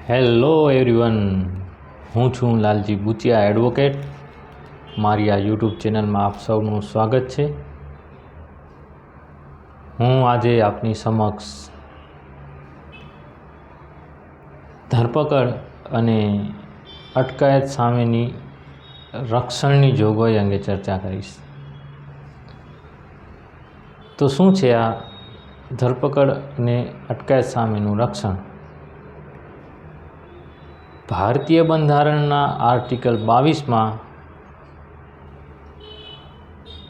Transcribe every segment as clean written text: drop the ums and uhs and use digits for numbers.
Hello everyone, હું છું Lalji બુચિયા advocate. મારી આ યુટ્યુબ ચેનલમાં આપ સૌનું સ્વાગત છે. હું આજે આપની સમક્ષ ધરપકડ અને અટકાયત સામેની રક્ષણની જોગવાઈ અંગે ચર્ચા કરીશ. તો શું છે આ ધરપકડ અને અટકાયત સામેનું રક્ષણ? ભારતીય બંધારણના આર્ટિકલ 22માં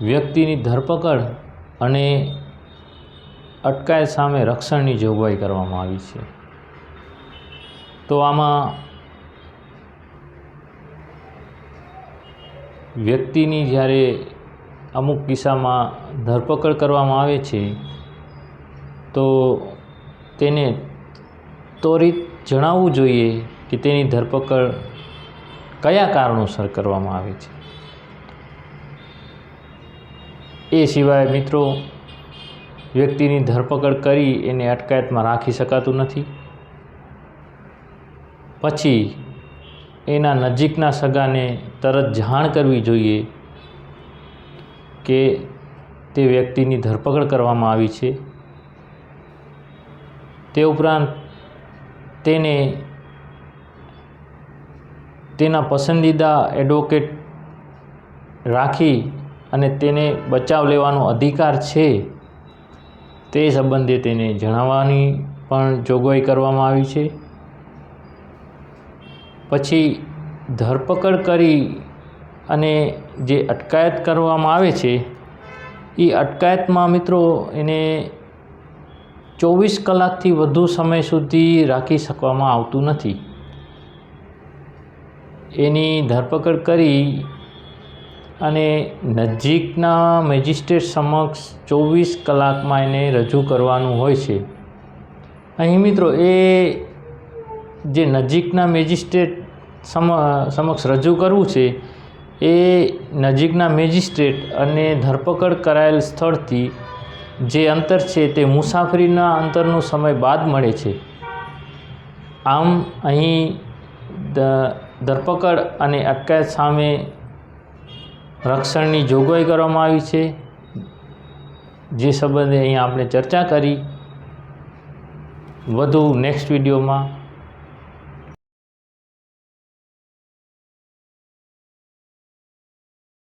વ્યક્તિની ધરપકડ અને અટકાયત સામે રક્ષણની જોગવાઈ કરવામાં આવી છે. તો આમાં વ્યક્તિની જ્યારે અમુક કિસ્સામાં ધરપકડ કરવામાં આવે છે તો તેને ત્વરિત જણાવવું જોઈએ કે તેની ધરપકડ કયા કારણોસર કરવામાં આવે છે. એ સિવાય મિત્રો, વ્યક્તિની ધરપકડ કરી એને અટકાયતમાં રાખી શકાતું નથી. પછી એના નજીકના સગાને તરત જાણ કરવી જોઈએ કે તે વ્યક્તિની ધરપકડ કરવામાં આવી છે. તે ઉપરાંત તેને તેના પસંદીદા એડવોકેટ રાખી અને તેને બચાવ લેવાનો અધિકાર છે તે સંબંધે તેને જણાવવાની પણ જોગવાઈ કરવામાં આવી છે. પછી ધરપકડ કરી અને જે અટકાયત કરવામાં આવે છે એ અટકાયતમાં મિત્રો એને 24 કલાકથી વધુ સમય સુધી રાખી શકવામાં આવતું નથી. એની ધરપકડ કરી અને નજીકના મેજિસ્ટ્રેટ સમક્ષ 24 કલાકમાં એને રજૂ કરવાનું હોય છે. અહીં મિત્રો એ જે નજીકના મેજિસ્ટ્રેટ સમક્ષ રજૂ કરવું છે એ નજીકના મેજિસ્ટ્રેટ અને ધરપકડ કરાયેલ સ્થળથી જે અંતર છે તે મુસાફરીના અંતરનો સમય બાદ મળે છે. આમ અહીં ધરપકડ અને અટકાયત સામે રક્ષણની જોગવાઈ કરવામાં આવી છે, જે સંબંધે અહીં આપણે ચર્ચા કરી. વધુ નેક્સ્ટ વિડીયોમાં